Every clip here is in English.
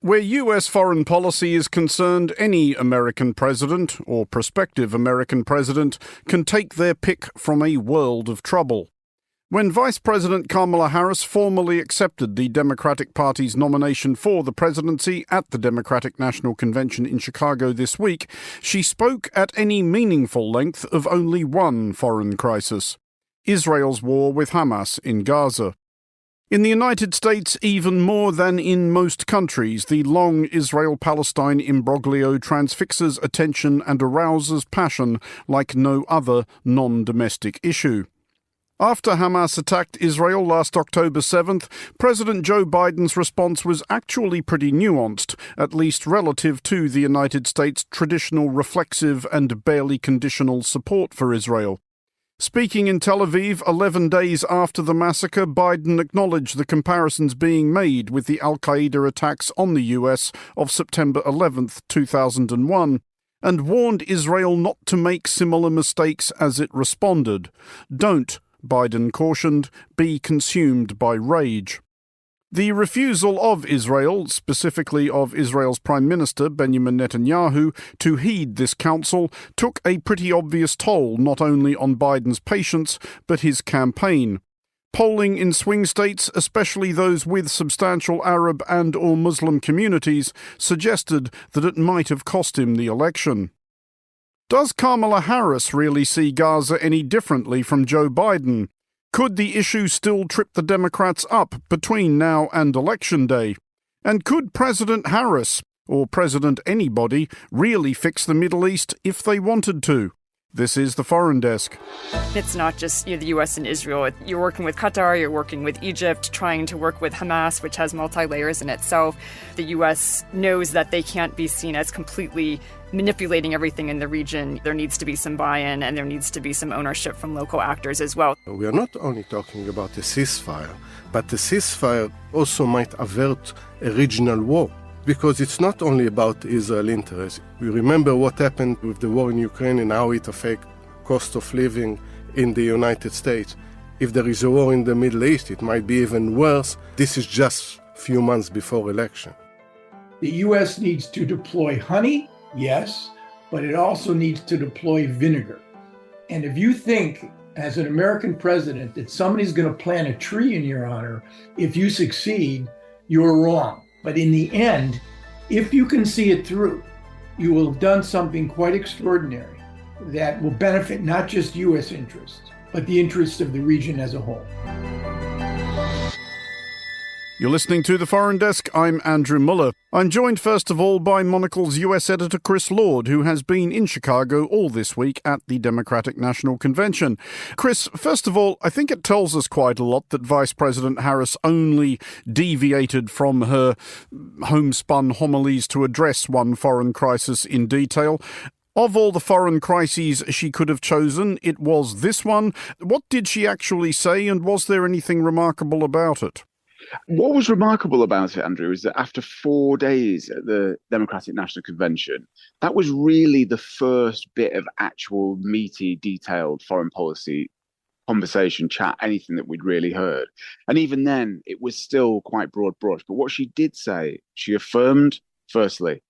Where US foreign policy is concerned, any American president, or prospective American president, can take their pick from a world of trouble. When Vice President Kamala Harris formally accepted the Democratic Party's nomination for the presidency at the Democratic National Convention in Chicago this week, she spoke at any meaningful length of only one foreign crisis: Israel's war with Hamas in Gaza. In the United States, even more than in most countries, the long Israel-Palestine imbroglio transfixes attention and arouses passion like no other non-domestic issue. After Hamas attacked Israel last October 7th, President Joe Biden's response was actually pretty nuanced, at least relative to the United States' traditional reflexive and barely conditional support for Israel. Speaking in Tel Aviv 11 days after the massacre, Biden acknowledged the comparisons being made with the al-Qaeda attacks on the US of September 11, 2001, and warned Israel not to make similar mistakes as it responded. Don't, Biden cautioned, be consumed by rage. The refusal of Israel, specifically of Israel's Prime Minister Benjamin Netanyahu, to heed this counsel took a pretty obvious toll not only on Biden's patience, but his campaign. Polling in swing states, especially those with substantial Arab and or Muslim communities, suggested that it might have cost him the election. Does Kamala Harris really see Gaza any differently from Joe Biden? Could the issue still trip the Democrats up between now and Election Day? And could President Harris, or President anybody, really fix the Middle East if they wanted to? This is the Foreign Desk. It's not just the U.S. and Israel. You're working with Qatar, you're working with Egypt, trying to work with Hamas, which has multi-layers in itself. The U.S. knows that they can't be seen as completely manipulating everything in the region. There needs to be some buy-in, and there needs to be some ownership from local actors as well. We are not only talking about a ceasefire, but the ceasefire also might avert a regional war. Because it's not only about Israel interests. We remember what happened with the war in Ukraine and how it affects cost of living in the United States. If there is a war in the Middle East, it might be even worse. This is just a few months before election. The U.S. needs to deploy honey, yes, but it also needs to deploy vinegar. And if you think, as an American president, that somebody's going to plant a tree in your honor, if you succeed, you're wrong. But in the end, if you can see it through, you will have done something quite extraordinary that will benefit not just U.S. interests, but the interests of the region as a whole. You're listening to The Foreign Desk. I'm Andrew Mueller. I'm joined first of all by Monocle's US editor Chris Lord, who has been in Chicago all this week at the Democratic National Convention. Chris, first of all, I think it tells us quite a lot that Vice President Harris only deviated from her homespun homilies to address one foreign crisis in detail. Of all the foreign crises she could have chosen, it was this one. What did she actually say, and was there anything remarkable about it? What was remarkable about it, Andrew, is that after 4 days at the Democratic National Convention, that was really the first bit of actual meaty, detailed foreign policy conversation, chat, anything that we'd really heard. And even then, it was still quite broad brush. But what she did say, she affirmed, firstly,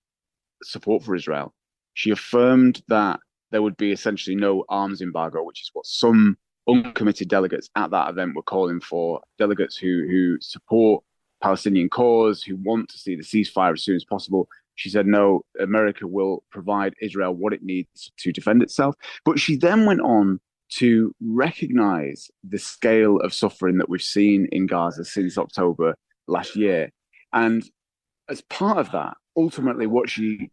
support for Israel. She affirmed that there would be essentially no arms embargo, which is what some uncommitted delegates at that event were calling for, delegates who support Palestinian cause, who want to see the ceasefire as soon as possible. She said, no, America will provide Israel what it needs to defend itself. But she then went on to recognize the scale of suffering that we've seen in Gaza since October last year. And as part of that, ultimately what she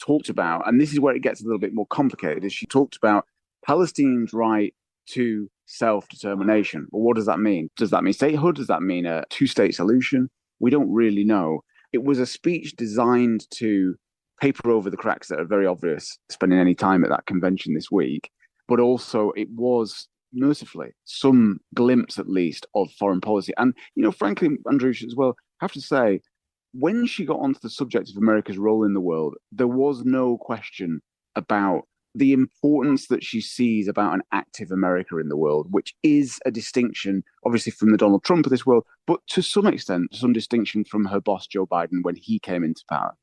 talked about, and this is where it gets a little bit more complicated, is she talked about Palestinians' right to self-determination. Well, what does that mean? Does that mean statehood? Does that mean a two-state solution? We don't really know. It was a speech designed to paper over the cracks that are very obvious spending any time at that convention this week, but also it was mercifully some glimpse at least of foreign policy. And, frankly, Andrew, as well, I have to say, when she got onto the subject of America's role in the world, there was no question about the importance that she sees about an active America in the world, which is a distinction, obviously, from the Donald Trump of this world, but to some extent, some distinction from her boss, Joe Biden, when he came into power.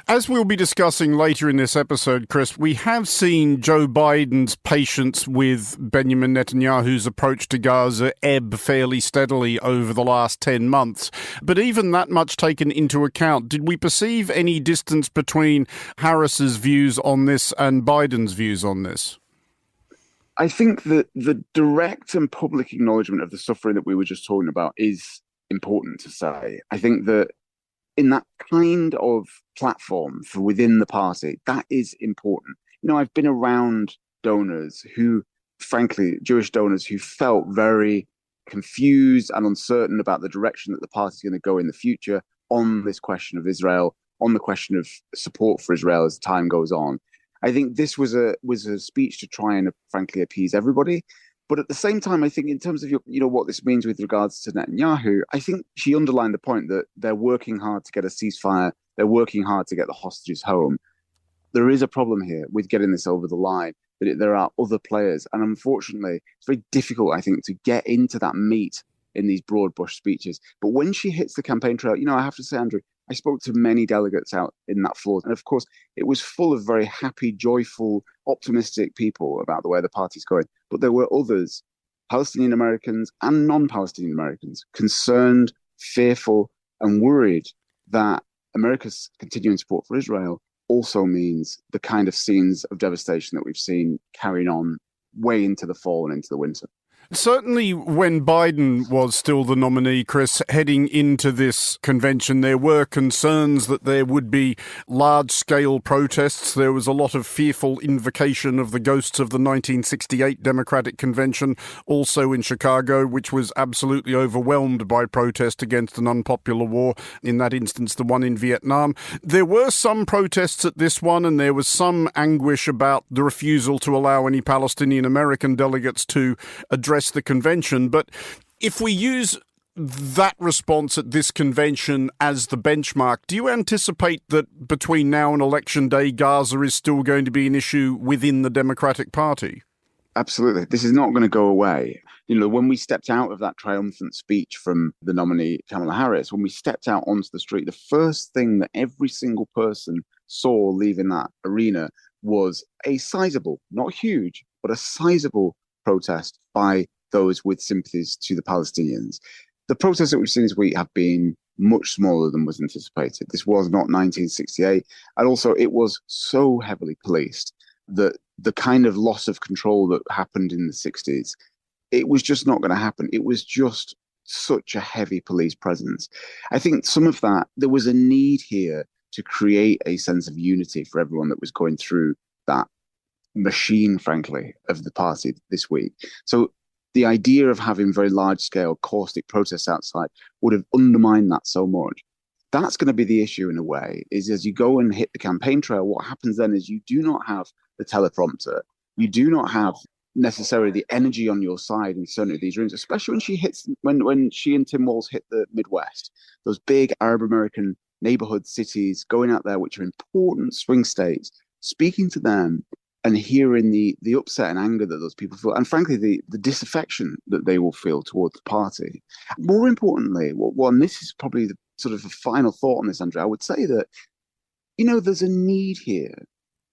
As we'll be discussing later in this episode, Chris, we have seen Joe Biden's patience with Benjamin Netanyahu's approach to Gaza ebb fairly steadily over the last 10 months. But even that much taken into account, did we perceive any distance between Harris's views on this and Biden's views on this? I think that the direct and public acknowledgement of the suffering that we were just talking about is important to say. I think that in that kind of platform for within the party, that is important. You know, I've been around donors who, frankly, Jewish donors who felt very confused and uncertain about the direction that the party is going to go in the future on this question of Israel, on the question of support for Israel as time goes on. I think this was a speech to try and, frankly, appease everybody. But at the same time, I think in terms of what this means with regards to Netanyahu, I think she underlined the point that they're working hard to get a ceasefire. They're working hard to get the hostages home. There is a problem here with getting this over the line, that there are other players. And unfortunately, it's very difficult, I think, to get into that meat in these broad brush speeches. But when she hits the campaign trail, I have to say, Andrew, I spoke to many delegates out in that floor. And of course, it was full of very happy, joyful, optimistic people about the way the party's going. But there were others, Palestinian Americans and non-Palestinian Americans, concerned, fearful, and worried that America's continuing support for Israel also means the kind of scenes of devastation that we've seen carrying on way into the fall and into the winter. Certainly when Biden was still the nominee, Chris, heading into this convention, there were concerns that there would be large-scale protests. There was a lot of fearful invocation of the ghosts of the 1968 Democratic Convention, also in Chicago, which was absolutely overwhelmed by protest against an unpopular war, in that instance the one in Vietnam. There were some protests at this one, and there was some anguish about the refusal to allow any Palestinian American delegates to address the convention. But if we use that response at this convention as the benchmark, do you anticipate that between now and Election Day, Gaza is still going to be an issue within the Democratic Party? Absolutely. This is not going to go away. When we stepped out of that triumphant speech from the nominee, Kamala Harris, when we stepped out onto the street, the first thing that every single person saw leaving that arena was a sizable, not huge, but a sizable protest by those with sympathies to the Palestinians. The protests that we've seen this week have been much smaller than was anticipated. This was not 1968. And also it was so heavily policed that the kind of loss of control that happened in the 60s, it was just not going to happen. It was just such a heavy police presence. I think some of that, there was a need here to create a sense of unity for everyone that was going through that machine, frankly, of the party this week. So the idea of having very large-scale caustic protests outside would have undermined that so much. That's going to be the issue in a way, is as you go and hit the campaign trail, what happens then is you do not have the teleprompter. You do not have necessarily the energy on your side in certain of these rooms, especially when she and Tim Walz hit the Midwest, those big Arab American neighborhood cities, going out there, which are important swing states, speaking to them and hearing the upset and anger that those people feel, and frankly, the disaffection that they will feel towards the party. More importantly, and this is probably the sort of a final thought on this, Andrew, I would say that, there's a need here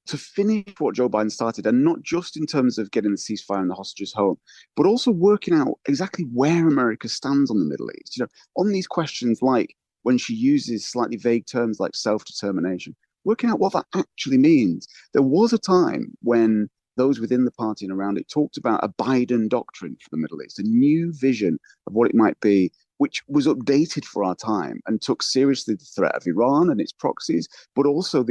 to finish what Joe Biden started, and not just in terms of getting the ceasefire and the hostages home, but also working out exactly where America stands on the Middle East. On these questions, like when she uses slightly vague terms like self-determination, working out what that actually means. There was a time when those within the party and around it talked about a Biden doctrine for the Middle East, a new vision of what it might be, which was updated for our time and took seriously the threat of Iran and its proxies, but also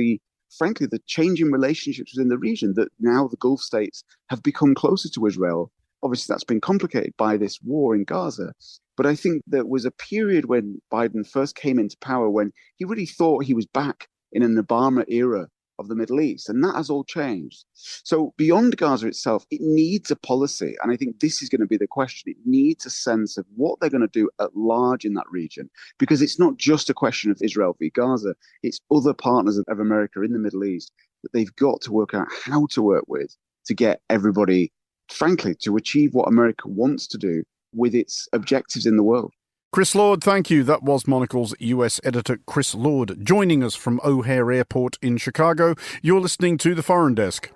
frankly, the changing relationships within the region, that now the Gulf states have become closer to Israel. Obviously, that's been complicated by this war in Gaza. But I think there was a period when Biden first came into power when he really thought he was back in an Obama era of the Middle East. And that has all changed. So beyond Gaza itself, it needs a policy. And I think this is going to be the question. It needs a sense of what they're going to do at large in that region, because it's not just a question of Israel v. Gaza. It's other partners of America in the Middle East that they've got to work out how to work with to get everybody, frankly, to achieve what America wants to do with its objectives in the world. Chris Lord, thank you. That was Monocle's US editor, Chris Lord, joining us from O'Hare Airport in Chicago. You're listening to The Foreign Desk.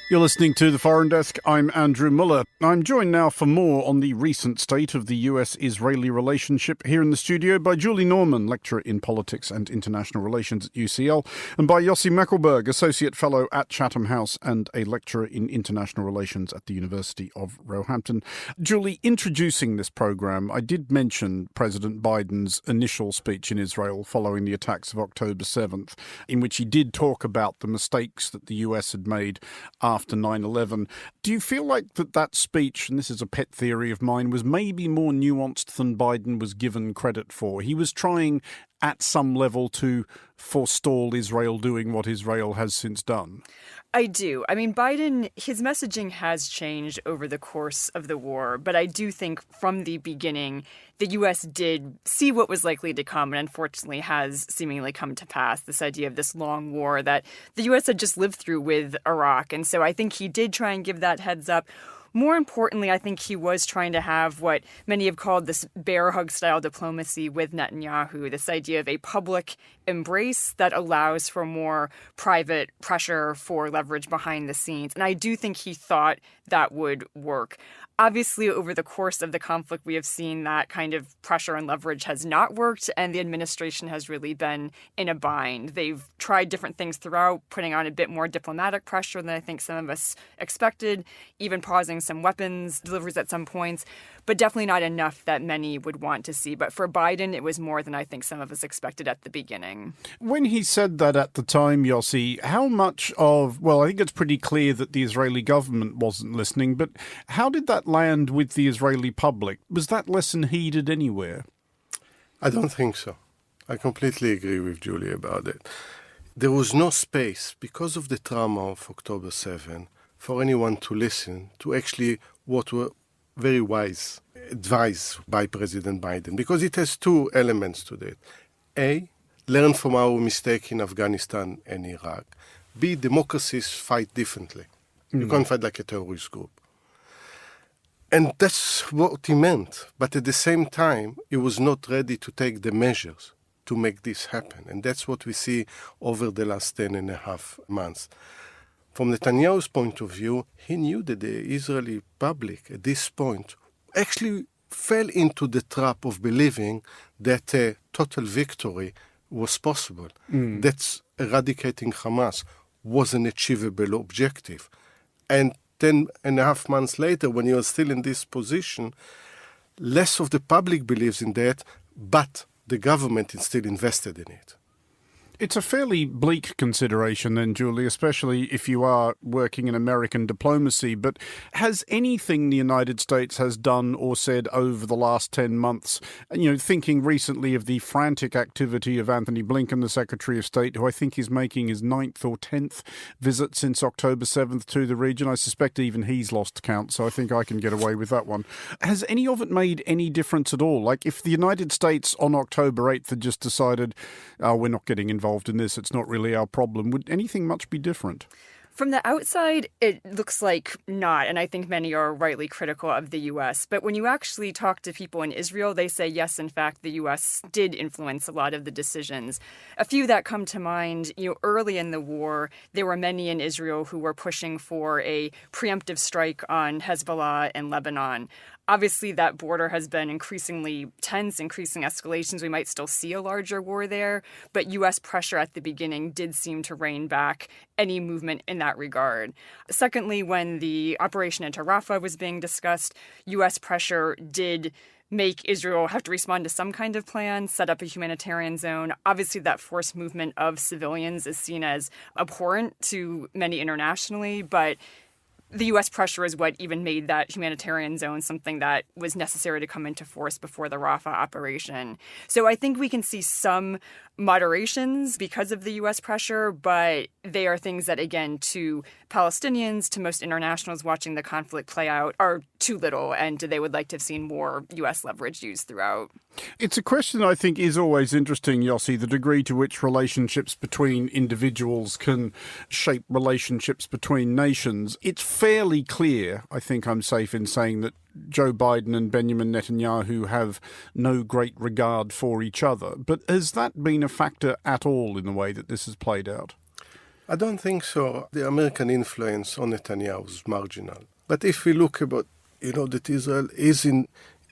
You're listening to The Foreign Desk. I'm Andrew Mueller. I'm joined now for more on the recent state of the US-Israeli relationship here in the studio by Julie Norman, lecturer in politics and international relations at UCL, and by Yossi Mekelberg, associate fellow at Chatham House and a lecturer in international relations at the University of Roehampton. Julie, introducing this program, I did mention President Biden's initial speech in Israel following the attacks of October 7th, in which he did talk about the mistakes that the US had made after 9/11. Do you feel like that speech, and this is a pet theory of mine, was maybe more nuanced than Biden was given credit for? He was trying at some level to forestall Israel doing what Israel has since done. I do. I mean, Biden, his messaging has changed over the course of the war, but I do think from the beginning, the U.S. did see what was likely to come and unfortunately has seemingly come to pass, this idea of this long war that the U.S. had just lived through with Iraq. And so I think he did try and give that heads up. More importantly, I think he was trying to have what many have called this bear hug style diplomacy with Netanyahu, this idea of a public embrace that allows for more private pressure for leverage behind the scenes. And I do think he thought that would work. Obviously, over the course of the conflict, we have seen that kind of pressure and leverage has not worked, and the administration has really been in a bind. They've tried different things throughout, putting on a bit more diplomatic pressure than I think some of us expected, even pausing some weapons deliveries at some points, but definitely not enough that many would want to see. But for Biden, it was more than I think some of us expected at the beginning. When he said that at the time, Yossi, how much of, well, I think it's pretty clear that the Israeli government wasn't listening, but how did that land with the Israeli public? Was that lesson heeded anywhere? I don't think so. I completely agree with Julie about it. There was no space, because of the trauma of October 7, for anyone to listen to actually what were very wise advice by President Biden, because it has two elements to that. A, learn from our mistake in Afghanistan and Iraq. B, democracies fight differently. You can't fight like a terrorist group. And that's what he meant. But at the same time, he was not ready to take the measures to make this happen. And that's what we see over the last 10 and a half months. From Netanyahu's point of view, he knew that the Israeli public at this point actually fell into the trap of believing that a total victory was possible. That eradicating Hamas was an achievable objective. And 10 and a half months later, when you are still in this position, less of the public believes in that, but the government is still invested in it. It's a fairly bleak consideration then, Julie, especially if you are working in American diplomacy. But has anything the United States has done or said over the last 10 months, thinking recently of the frantic activity of Anthony Blinken, the Secretary of State, who I think is making his 9th or 10th visit since October 7th to the region. I suspect even he's lost count, so I think I can get away with that one. Has any of it made any difference at all? Like if the United States on October 8th had just decided, we're not getting involved in this, it's not really our problem, would anything much be different? From the outside, it looks like not, and I think many are rightly critical of the U.S. But when you actually talk to people in Israel, they say, yes, in fact, the U.S. did influence a lot of the decisions. A few that come to mind, early in the war, there were many in Israel who were pushing for a preemptive strike on Hezbollah in Lebanon. Obviously, that border has been increasingly tense, increasing escalations. We might still see a larger war there, but U.S. pressure at the beginning did seem to rein back any movement in that regard. Secondly, when the operation into Rafah was being discussed, U.S. pressure did make Israel have to respond to some kind of plan, set up a humanitarian zone. Obviously, that forced movement of civilians is seen as abhorrent to many internationally, but the U.S. pressure is what even made that humanitarian zone something that was necessary to come into force before the Rafah operation. So I think we can see some moderations because of the U.S. pressure, but they are things that, again, to Palestinians, to most internationals watching the conflict play out, are too little, and they would like to have seen more U.S. leverage used throughout. It's a question I think is always interesting, Yossi, the degree to which relationships between individuals can shape relationships between nations. It's fairly clear, I think I'm safe in saying, that Joe Biden and Benjamin Netanyahu have no great regard for each other. But has that been a factor at all in the way that this has played out? I don't think so. The American influence on Netanyahu is marginal. But if we look about, that Israel is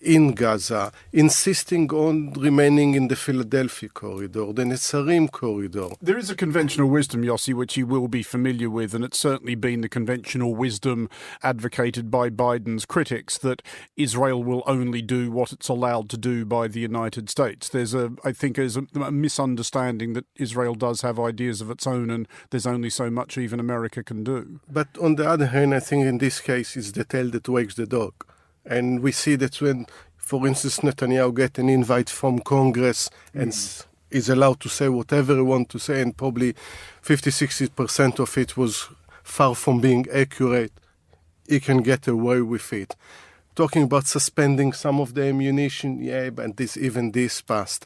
in Gaza, insisting on remaining in the Philadelphia corridor, the Netzarim corridor. There is a conventional wisdom, Yossi, which you will be familiar with, and it's certainly been the conventional wisdom advocated by Biden's critics, that Israel will only do what it's allowed to do by the United States. I think there's a misunderstanding that Israel does have ideas of its own, and there's only so much even America can do. But on the other hand, I think in this case it's the tail that wags the dog. And we see that when, for instance, Netanyahu get an invite from Congress and is allowed to say whatever he wants to say, and probably 50-60% of it was far from being accurate, he can get away with it. Talking about suspending some of the ammunition, but this passed.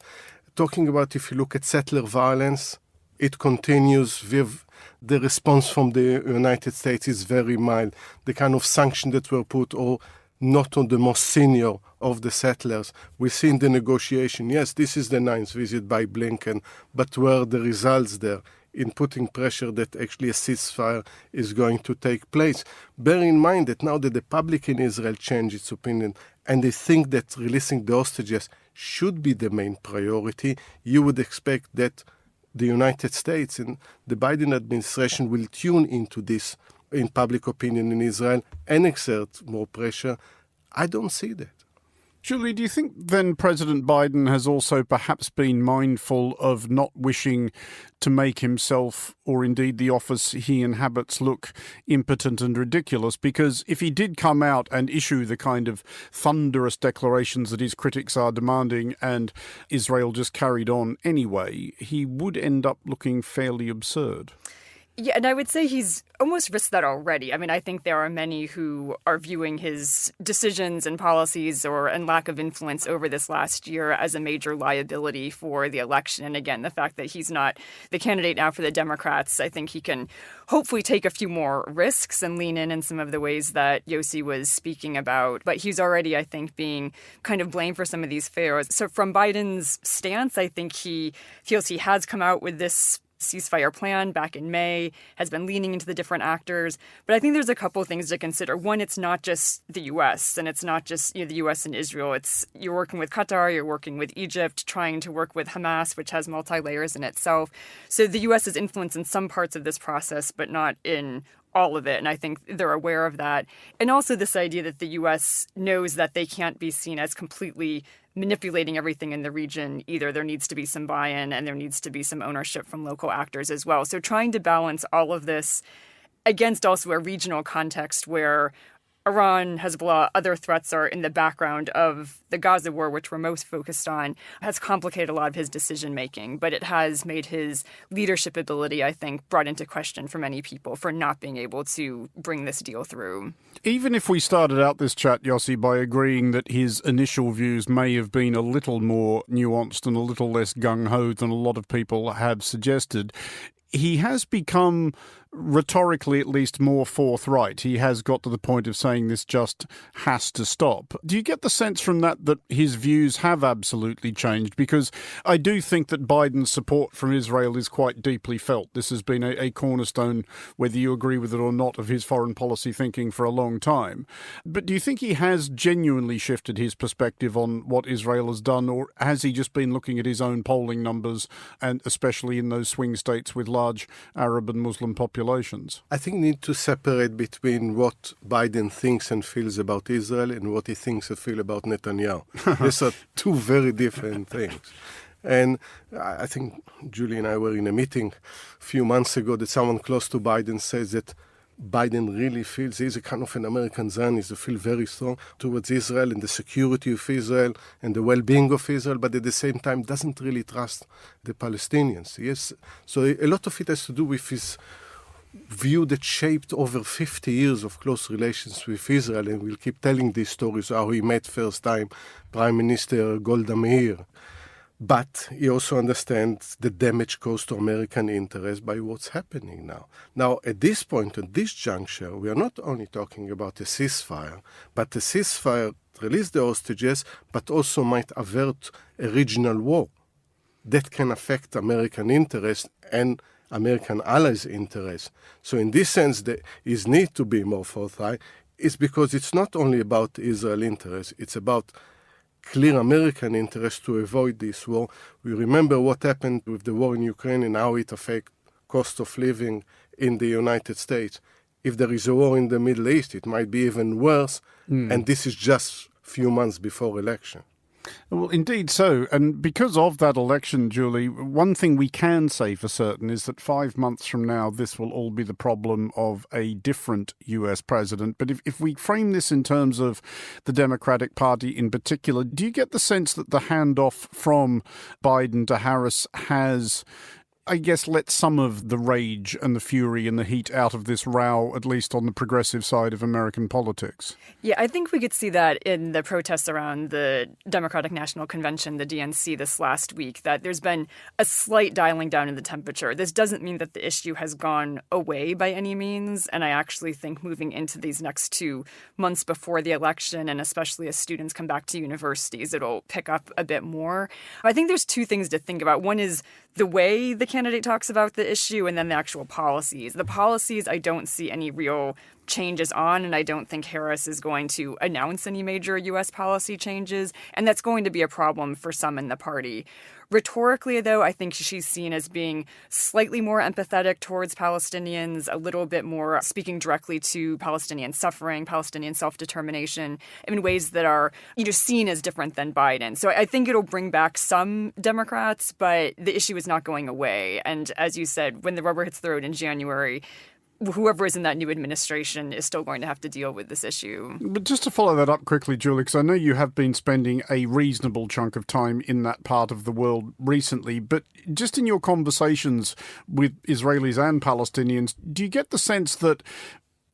Talking about, if you look at settler violence, it continues with the response from the United States is very mild. The kind of sanctions that were put or not on the most senior of the settlers. We see in the negotiation, yes, this is the 9th visit by Blinken, but where are the results there in putting pressure that actually a ceasefire is going to take place? Bear in mind that now that the public in Israel changed its opinion and they think that releasing the hostages should be the main priority, you would expect that the United States and the Biden administration will tune into this in public opinion in Israel and exert more pressure. I don't see that. Julie, do you think then President Biden has also perhaps been mindful of not wishing to make himself, or indeed the office he inhabits, look impotent and ridiculous? Because if he did come out and issue the kind of thunderous declarations that his critics are demanding and Israel just carried on anyway, he would end up looking fairly absurd. Yeah, and I would say he's almost risked that already. I mean, I think there are many who are viewing his decisions and policies and lack of influence over this last year as a major liability for the election. And again, the fact that he's not the candidate now for the Democrats, I think he can hopefully take a few more risks and lean in some of the ways that Yossi was speaking about. But he's already, I think, being kind of blamed for some of these failures. So from Biden's stance, I think he feels he has come out with this ceasefire plan back in May, has been leaning into the different actors. But I think there's a couple of things to consider. One, it's not just the U.S. and it's not just the U.S. and Israel. You're working with Qatar, you're working with Egypt, trying to work with Hamas, which has multi-layers in itself. So the U.S. is influenced in some parts of this process, but not in all of it. And I think they're aware of that. And also this idea that the U.S. knows that they can't be seen as completely manipulating everything in the region either. There needs to be some buy-in and there needs to be some ownership from local actors as well. So trying to balance all of this against also a regional context where Iran, Hezbollah, other threats are in the background of the Gaza war, which we're most focused on, has complicated a lot of his decision-making. But it has made his leadership ability, I think, brought into question for many people for not being able to bring this deal through. Even if we started out this chat, Yossi, by agreeing that his initial views may have been a little more nuanced and a little less gung-ho than a lot of people have suggested, he has become, rhetorically at least, more forthright. He has got to the point of saying this just has to stop. Do you get the sense from that his views have absolutely changed? Because I do think that Biden's support from Israel is quite deeply felt. This has been a cornerstone, whether you agree with it or not, of his foreign policy thinking for a long time. But do you think he has genuinely shifted his perspective on what Israel has done, or has he just been looking at his own polling numbers, and especially in those swing states with large Arab and Muslim populations? I think we need to separate between what Biden thinks and feels about Israel and what he thinks and feels about Netanyahu. These are two very different things. And I think Julie and I were in a meeting a few months ago that someone close to Biden says that Biden really feels he's a kind of an American Zionist who feels very strong towards Israel and the security of Israel and the well-being of Israel, but at the same time doesn't really trust the Palestinians. Yes, so a lot of it has to do with his view that shaped over 50 years of close relations with Israel, and we'll keep telling these stories, how he met first time Prime Minister Golda Meir. But he also understands the damage caused to American interests by what's happening now. Now, at this point, at this juncture, we are not only talking about a ceasefire, but a ceasefire to release the hostages, but also might avert a regional war that can affect American interests and American allies' interests. So in this sense, there is need to be more forthright. It's because it's not only about Israel interests, it's about clear American interest to avoid this war. We remember what happened with the war in Ukraine and how it affects cost of living in the United States. If there is a war in the Middle East, it might be even worse, and this is just a few months before election. Well, indeed so. And because of that election, Julie, one thing we can say for certain is that 5 months from now, this will all be the problem of a different US president. But if we frame this in terms of the Democratic Party in particular, do you get the sense that the handoff from Biden to Harris has, I guess, let some of the rage and the fury and the heat out of this row, at least on the progressive side of American politics? Yeah, I think we could see that in the protests around the Democratic National Convention, the DNC, this last week, that there's been a slight dialing down in the temperature. This doesn't mean that the issue has gone away by any means, and I actually think moving into these next 2 months before the election, and especially as students come back to universities, it'll pick up a bit more. I think there's 2 things to think about. One is the way the candidate talks about the issue, and then the actual policies. The policies, I don't see any real changes on, and I don't think Harris is going to announce any major U.S. policy changes, and that's going to be a problem for some in the party. Rhetorically, though, I think she's seen as being slightly more empathetic towards Palestinians, a little bit more speaking directly to Palestinian suffering, Palestinian self-determination in ways that are, seen as different than Biden. So I think it'll bring back some Democrats, but the issue is not going away. And as you said, when the rubber hits the road in January, whoever is in that new administration is still going to have to deal with this issue. But just to follow that up quickly, Julie, because I know you have been spending a reasonable chunk of time in that part of the world recently, but just in your conversations with Israelis and Palestinians, do you get the sense that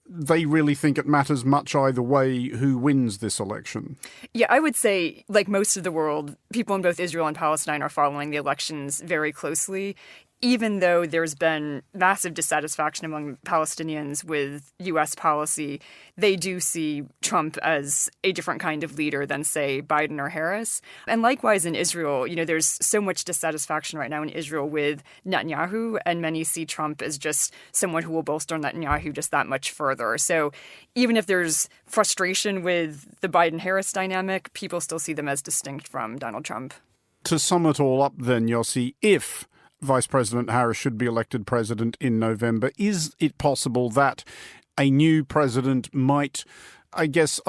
they really think it matters much either way who wins this election? Yeah, I would say, like most of the world, people in both Israel and Palestine are following the elections very closely. Even though there's been massive dissatisfaction among Palestinians with U.S. policy, they do see Trump as a different kind of leader than, say, Biden or Harris. And likewise in Israel, there's so much dissatisfaction right now in Israel with Netanyahu, and many see Trump as just someone who will bolster Netanyahu just that much further. So even if there's frustration with the Biden-Harris dynamic, people still see them as distinct from Donald Trump. To sum it all up then, Yossi, if Vice President Harris should be elected president in November, is it possible that a new president might, I guess,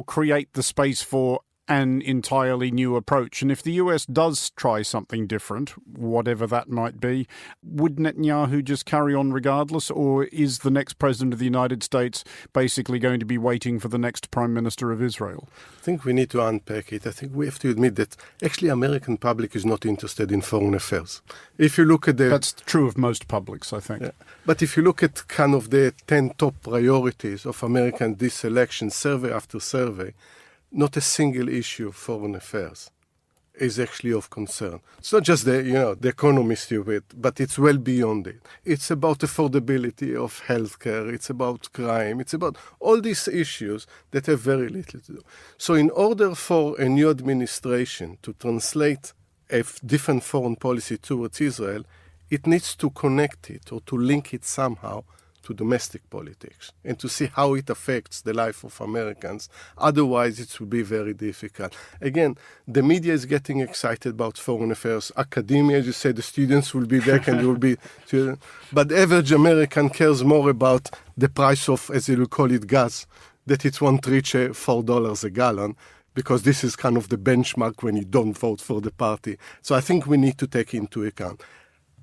create the space for an entirely new approach? And if the US does try something different, whatever that might be, would Netanyahu just carry on regardless? Or is the next president of the United States basically going to be waiting for the next prime minister of Israel? I think we need to unpack it. I think we have to admit that actually American public is not interested in foreign affairs. If you look at That's true of most publics, I think. Yeah. But if you look at kind of the 10 top priorities of American this election, survey after survey, not a single issue of foreign affairs is actually of concern. It's not just the economy stupid, but it's well beyond it. It's about affordability of healthcare. It's about crime. It's about all these issues that have very little to do. So in order for a new administration to translate a different foreign policy towards Israel, it needs to connect it or to link it somehow to domestic politics and to see how it affects the life of Americans. Otherwise, it will be very difficult. Again, the media is getting excited about foreign affairs. Academia, as you say, the students will be back and will be... But the average American cares more about the price of, as you will call it, gas, that it won't reach $4 a gallon, because this is kind of the benchmark when you don't vote for the party. So I think we need to take into account.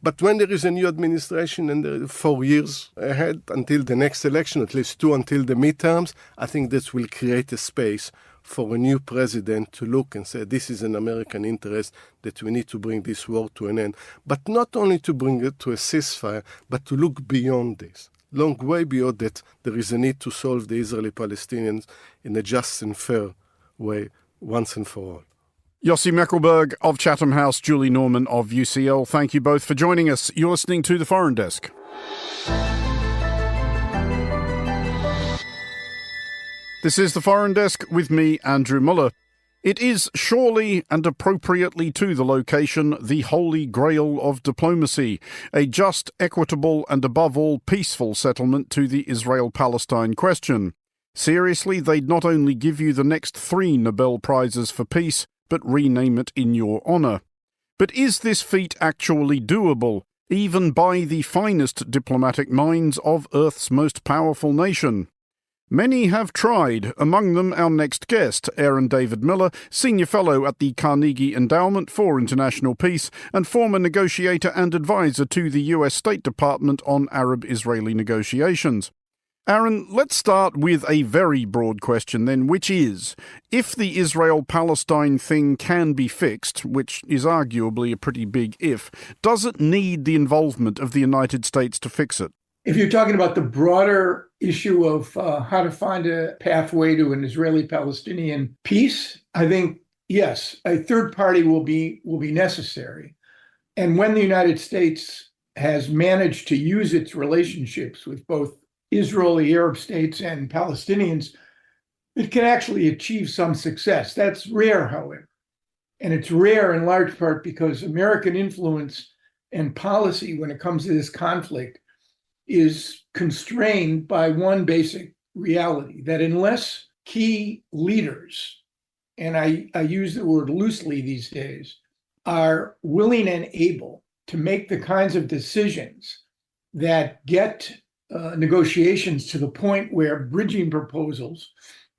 But when there is a new administration and there are 4 years ahead until the next election, at least 2 until the midterms, I think this will create a space for a new president to look and say, this is an American interest, that we need to bring this war to an end. But not only to bring it to a ceasefire, but to look beyond this. Long way beyond that, there is a need to solve the Israeli-Palestinians in a just and fair way, once and for all. Yossi Mekelberg of Chatham House, Julie Norman of UCL, thank you both for joining us. You're listening to The Foreign Desk. This is The Foreign Desk with me, Andrew Mueller. It is surely and appropriately to the location the holy grail of diplomacy, a just, equitable and above all peaceful settlement to the Israel-Palestine question. Seriously, they'd not only give you the next 3 Nobel Prizes for peace, but rename it in your honour. But is this feat actually doable, even by the finest diplomatic minds of Earth's most powerful nation? Many have tried, among them our next guest, Aaron David Miller, Senior Fellow at the Carnegie Endowment for International Peace and former negotiator and advisor to the US State Department on Arab-Israeli negotiations. Aaron, let's start with a very broad question then, which is, if the Israel-Palestine thing can be fixed, which is arguably a pretty big if, does it need the involvement of the United States to fix it? If you're talking about the broader issue of how to find a pathway to an Israeli-Palestinian peace, I think, yes, a third party will be necessary. And when the United States has managed to use its relationships with both Israeli Arab states and Palestinians, it can actually achieve some success. That's rare, however. And it's rare in large part because American influence and policy when it comes to this conflict is constrained by one basic reality, that unless key leaders, and I use the word loosely these days, are willing and able to make the kinds of decisions that get negotiations to the point where bridging proposals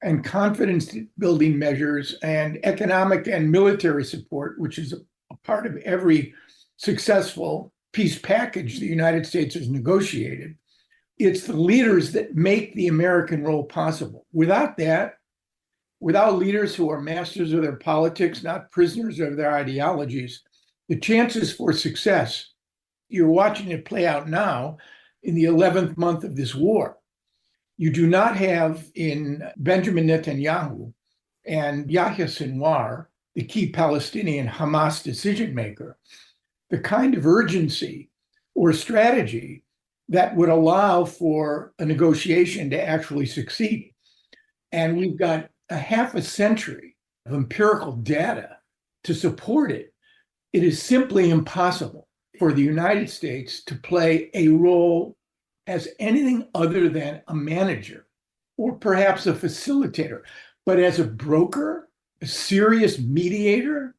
and confidence-building measures and economic and military support, which is a part of every successful peace package the United States has negotiated, it's the leaders that make the American role possible. Without that, without leaders who are masters of their politics, not prisoners of their ideologies, the chances for success, you're watching it play out now, in the 11th month of this war. You do not have in Benjamin Netanyahu and Yahya Sinwar, the key Palestinian Hamas decision maker, the kind of urgency or strategy that would allow for a negotiation to actually succeed. And we've got a half a century of empirical data to support it. It is simply impossible for the United States to play a role as anything other than a manager or perhaps a facilitator, but as a broker, a serious mediator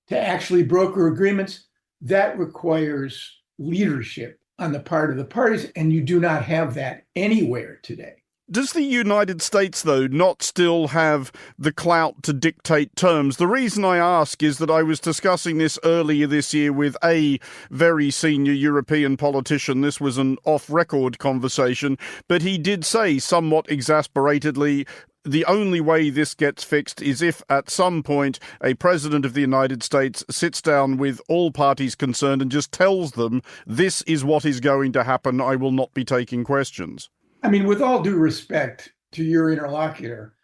to actually broker agreements, that requires leadership on the part of the parties, and you do not have that anywhere today. Does the United States, though, not still have the clout to dictate terms? The reason I ask is that I was discussing this earlier this year with a very senior European politician. This was an off-record conversation, but he did say somewhat exasperatedly, the only way this gets fixed is if at some point a president of the United States sits down with all parties concerned and just tells them this is what is going to happen. I will not be taking questions. I mean, with all due respect to your interlocutor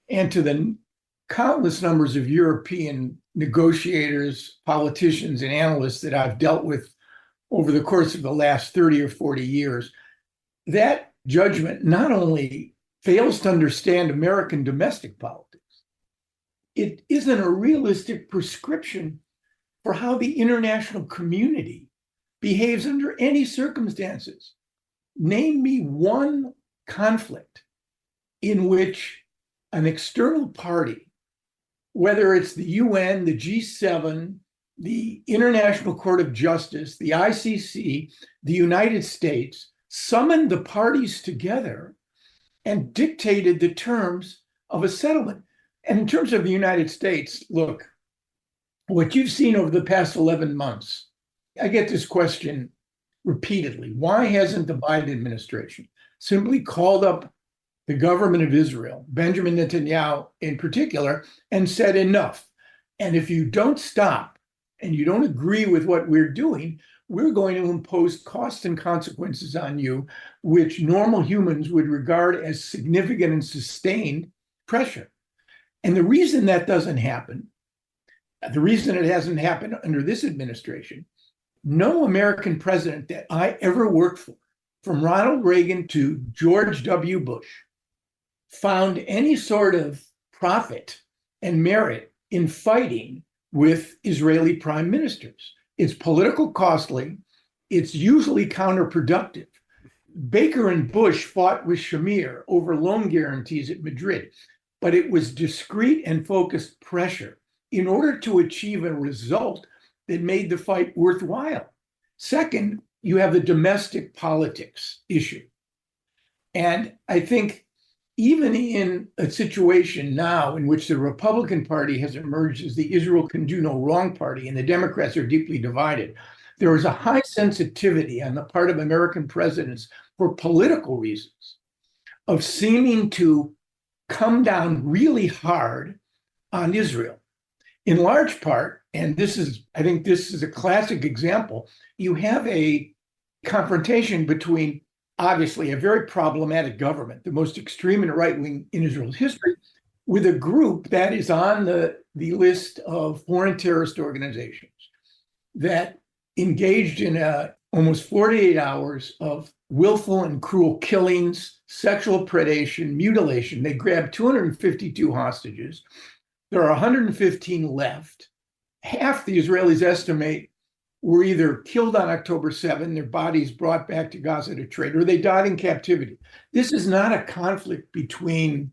and to the countless numbers of European negotiators, politicians, and analysts that I've dealt with over the course of the last 30 or 40 years, that judgment not only fails to understand American domestic politics, it isn't a realistic prescription for how the international community behaves under any circumstances. Name me one conflict in which an external party, whether it's the UN, the G7, the International Court of Justice, the ICC, the United States, summoned the parties together and dictated the terms of a settlement. And in terms of the United States, look, what you've seen over the past 11 months I get this question repeatedly. Why hasn't the Biden administration simply called up the government of Israel, Benjamin Netanyahu in particular, and said enough? And if you don't stop and you don't agree with what we're doing, we're going to impose costs and consequences on you, which normal humans would regard as significant and sustained pressure. And the reason that doesn't happen, the reason it hasn't happened under this administration, no American president that I ever worked for, from Ronald Reagan to George W. Bush, found any sort of profit and merit in fighting with Israeli prime ministers. It's political costly. It's usually counterproductive. Baker and Bush fought with Shamir over loan guarantees at Madrid, but it was discreet and focused pressure in order to achieve a result that made the fight worthwhile. Second, you have the domestic politics issue. And I think even in a situation now in which the Republican Party has emerged as the Israel can do no wrong party and the Democrats are deeply divided, there is a high sensitivity on the part of American presidents for political reasons of seeming to come down really hard on Israel. In large part, and I think this is a classic example, you have a confrontation between obviously a very problematic government, the most extreme and right-wing in Israel's history, with a group that is on the list of foreign terrorist organizations that engaged in almost 48 hours of willful and cruel killings, sexual predation, mutilation. They grabbed 252 hostages. There are 115 left. Half the Israelis estimate were either killed on October 7, their bodies brought back to Gaza to trade, or they died in captivity. This is not a conflict between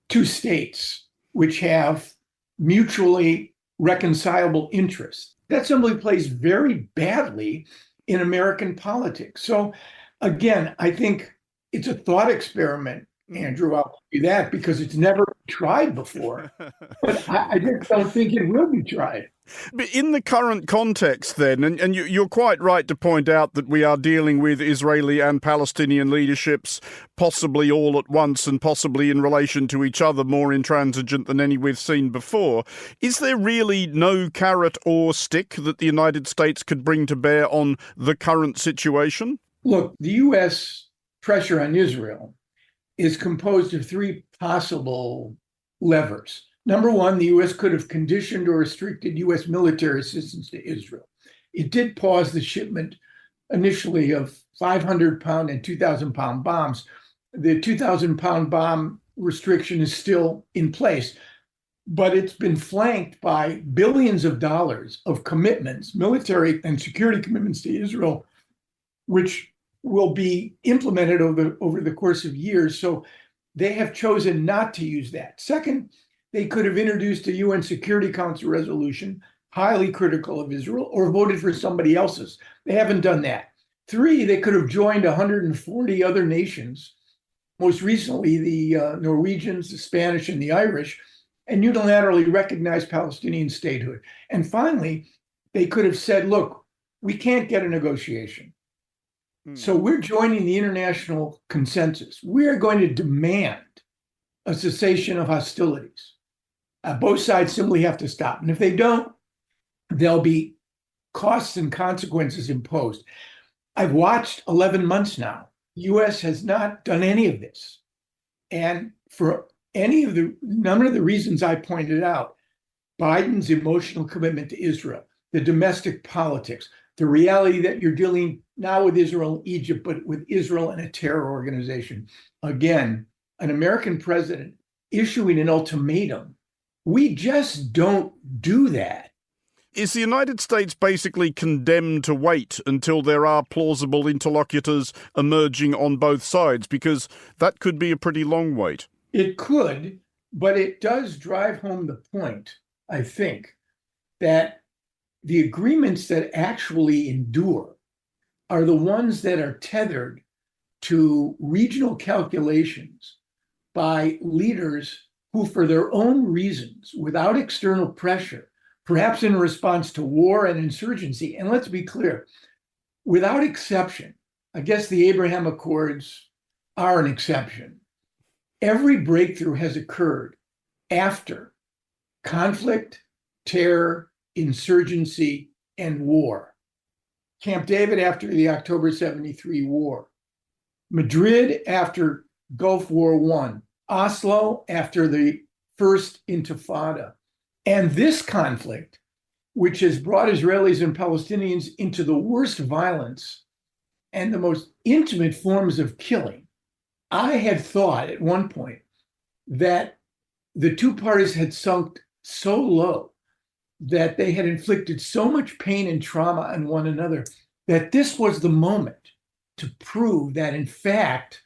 two states which have mutually reconcilable interests. That simply plays very badly in American politics. So again, I think it's a thought experiment, Andrew. I'll do that because it's never been tried before. But I just don't think it will be tried. But in the current context then, and you're quite right to point out that we are dealing with Israeli and Palestinian leaderships possibly all at once and possibly in relation to each other more intransigent than any we've seen before. Is there really no carrot or stick that the United States could bring to bear on the current situation? Look, the U.S. pressure on Israel is composed of three possible levers. Number one, the U.S. could have conditioned or restricted U.S. military assistance to Israel. It did pause the shipment initially of 500-pound and 2,000-pound bombs. The 2,000-pound bomb restriction is still in place, but it's been flanked by billions of dollars of commitments, military and security commitments to Israel, which will be implemented over the course of years. So they have chosen not to use that. Second, they could have introduced a UN Security Council resolution highly critical of Israel or voted for somebody else's. They haven't done that. Three, they could have joined 140 other nations, most recently the Norwegians, the Spanish, and the Irish, and unilaterally recognized Palestinian statehood. And finally, they could have said, look, we can't get a negotiation. So we're joining the international consensus. We are going to demand a cessation of hostilities. Both sides simply have to stop. And if they don't, there'll be costs and consequences imposed. I've watched 11 months now. The U.S. has not done any of this. And for none of the reasons I pointed out, Biden's emotional commitment to Israel, the domestic politics, the reality that you're dealing not with Israel and Egypt, but with Israel and a terror organization. Again, an American president issuing an ultimatum. We just don't do that. Is the United States basically condemned to wait until there are plausible interlocutors emerging on both sides? Because that could be a pretty long wait. It could, but it does drive home the point, I think, that the agreements that actually endure are the ones that are tethered to regional calculations by leaders who, for their own reasons, without external pressure perhaps in response to war and insurgency. And let's be clear, without exception, I guess the Abraham Accords are an exception. Every breakthrough has occurred after conflict, terror, insurgency, and war. Camp David after the October 73 war. Madrid after Gulf War I. Oslo after the First Intifada. And this conflict, which has brought Israelis and Palestinians into the worst violence and the most intimate forms of killing, I had thought at one point that the two parties had sunk so low, that they had inflicted so much pain and trauma on one another, that this was the moment to prove that, in fact,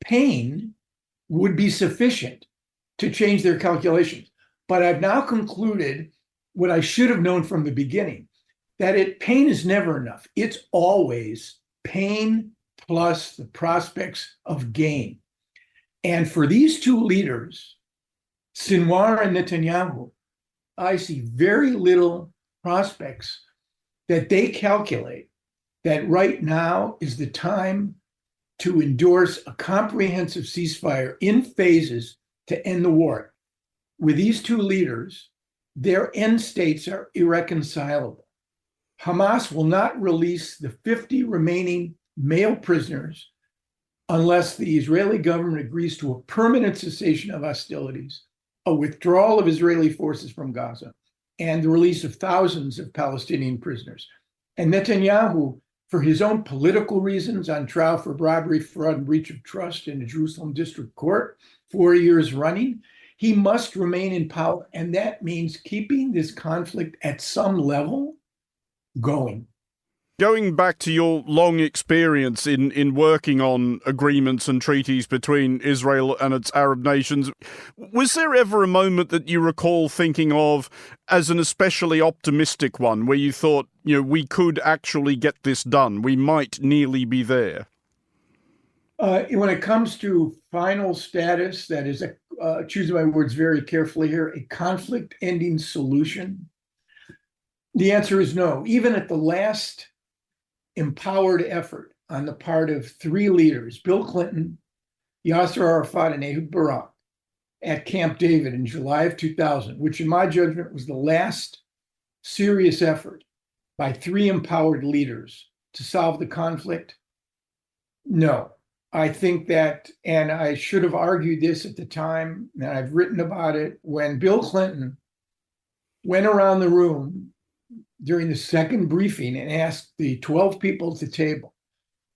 pain would be sufficient to change their calculations. But I've now concluded what I should have known from the beginning, that pain is never enough. It's always pain plus the prospects of gain. And for these two leaders, Sinwar and Netanyahu, I see very little prospects that they calculate that right now is the time to endorse a comprehensive ceasefire in phases to end the war. With these two leaders, their end states are irreconcilable. Hamas will not release the 50 remaining male prisoners unless the Israeli government agrees to a permanent cessation of hostilities, a withdrawal of Israeli forces from Gaza, and the release of thousands of Palestinian prisoners. And Netanyahu, for his own political reasons, on trial for robbery, fraud, and breach of trust in the Jerusalem District Court, 4 years running, he must remain in power. And that means keeping this conflict at some level going. Going back to your long experience in working on agreements and treaties between Israel and its Arab nations, was there ever a moment that you recall thinking of as an especially optimistic one, where you thought, we could actually get this done, we might nearly be there? When it comes to final status, that is, choosing my words very carefully here, a conflict-ending solution, the answer is no. Even at the last empowered effort on the part of three leaders, Bill Clinton, Yasser Arafat, and Ehud Barak, at Camp David in July of 2000, which in my judgment was the last serious effort by three empowered leaders to solve the conflict. No, I think that, and I should have argued this at the time, and I've written about it, when Bill Clinton went around the room during the second briefing and asked the 12 people at the table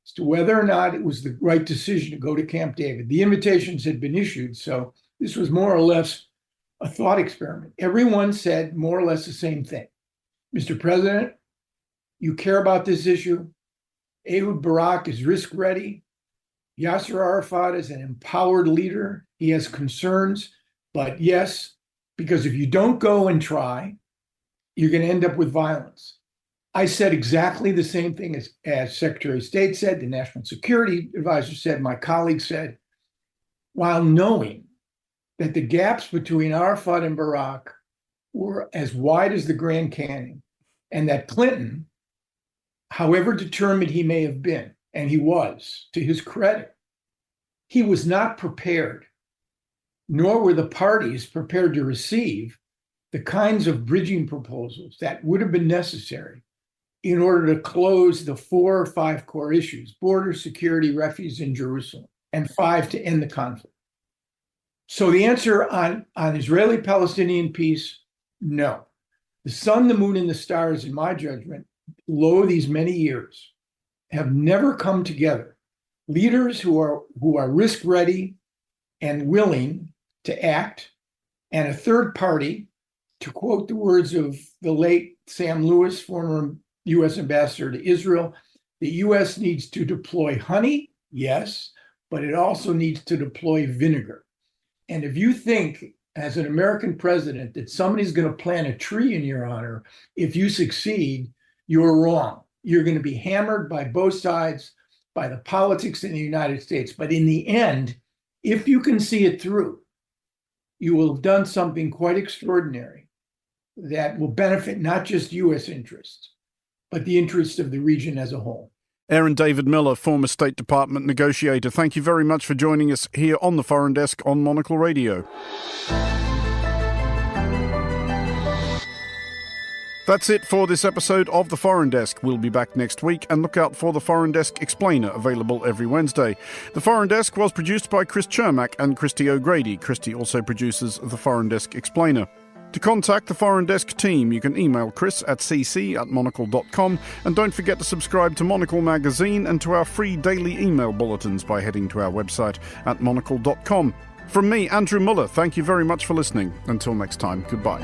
as to whether or not it was the right decision to go to Camp David. The invitations had been issued, so this was more or less a thought experiment. Everyone said more or less the same thing. Mr. President, you care about this issue. Ehud Barak is risk ready. Yasser Arafat is an empowered leader. He has concerns, but yes, because if you don't go and try, you're going to end up with violence. I said exactly the same thing as Secretary of State said, the National Security Advisor said, my colleague said, while knowing that the gaps between Arafat and Barak were as wide as the Grand Canyon, and that Clinton, however determined he may have been, and he was, to his credit, he was not prepared, nor were the parties prepared to receive the kinds of bridging proposals that would have been necessary in order to close the 4 or 5 core issues: border security, refugees in Jerusalem, and 5 to end the conflict. So the answer on Israeli-Palestinian peace, no. The sun, the moon, and the stars, in my judgment, lo these many years, have never come together. Leaders who are risk-ready and willing to act, and a third party, to quote the words of the late Sam Lewis, former U.S. ambassador to Israel, the U.S. needs to deploy honey, yes, but it also needs to deploy vinegar. And if you think, as an American president, that somebody's going to plant a tree in your honor, if you succeed, you're wrong. You're going to be hammered by both sides, by the politics in the United States. But in the end, if you can see it through, you will have done something quite extraordinary that will benefit not just U.S. interests, but the interests of the region as a whole. Aaron David Miller, former State Department negotiator, thank you very much for joining us here on the Foreign Desk on Monocle Radio. That's it for this episode of The Foreign Desk. We'll be back next week, and look out for The Foreign Desk Explainer, available every Wednesday. The Foreign Desk was produced by Chris Chermak and Christy O'Grady. Christy also produces The Foreign Desk Explainer. To contact the Foreign Desk team, you can email Chris at cc@monocle.com, and don't forget to subscribe to Monocle Magazine and to our free daily email bulletins by heading to our website at monocle.com. From me, Andrew Mueller, thank you very much for listening. Until next time, goodbye.